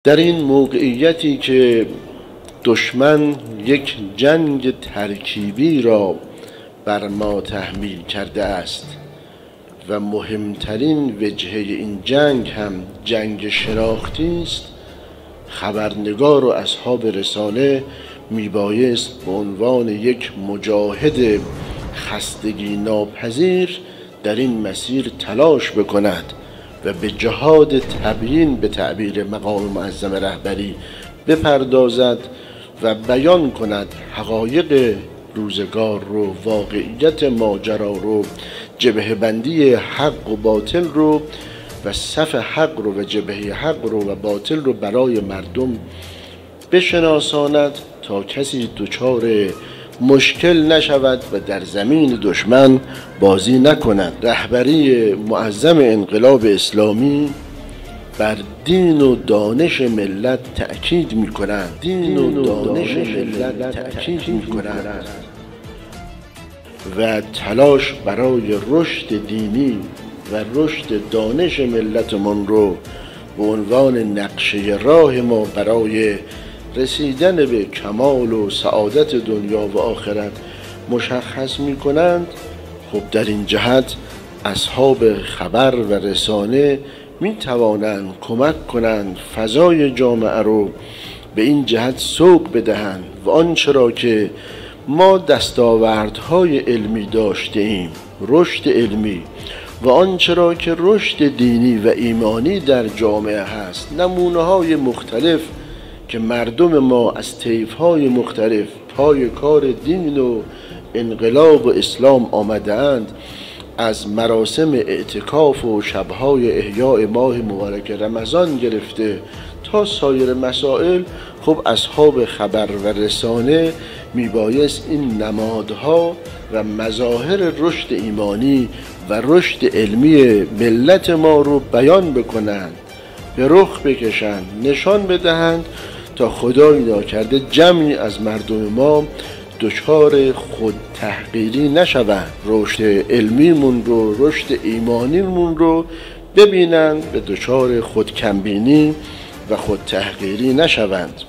در این موقعیتی که دشمن یک جنگ ترکیبی را بر ما تحمیل کرده است و مهمترین وجهه این جنگ هم جنگ شناختی است، خبرنگار و اصحاب رساله میبایست به عنوان یک مجاهد خستگی ناپذیر در این مسیر تلاش بکند و به جهاد تبیین به تعبیر مقام معظم رهبری بپردازد و بیان کند حقایق روزگار رو، واقعیت ماجرا رو، جبهه بندی حق و باطل رو و صف حق رو و جبهه حق رو و باطل رو برای مردم بشناساند تا کسی دچار مشکل نشود و در زمین دشمن بازی نکند. رهبری معظم انقلاب اسلامی بر دین و دانش ملت تأکید می‌کنند. و تلاش برای رشد دینی و رشد دانش ملتمون رو به عنوان نقشه راه ما برای رسیدن به کمال و سعادت دنیا و آخرت مشخص می کنند. خب در این جهت اصحاب خبر و رسانه می توانند کمک کنند فضای جامعه رو به این جهت سوق بدهند و آنچه را که ما دستاوردهای علمی داشته ایم، رشد علمی و آنچه را که رشد دینی و ایمانی در جامعه هست، نمونه های مختلف که مردم ما از طیف‌های مختلف پای کار دین و انقلاب و اسلام آمده اند، از مراسم اعتکاف و شب‌های احیاء ماه مبارک رمضان گرفته تا سایر مسائل، خب اصحاب خبر و رسانه میبایست این نمادها و مظاهر رشد ایمانی و رشد علمی ملت ما رو بیان بکنند، به رخ بکشند، نشان بدهند تا خدای ناکرده جمعی از مردم ما دچار خود تحقیری نشوند، رشد علمیمون رو، رشد ایمانیمون رو ببینند، به دچار خود کمبینی و خود تحقیری نشوند.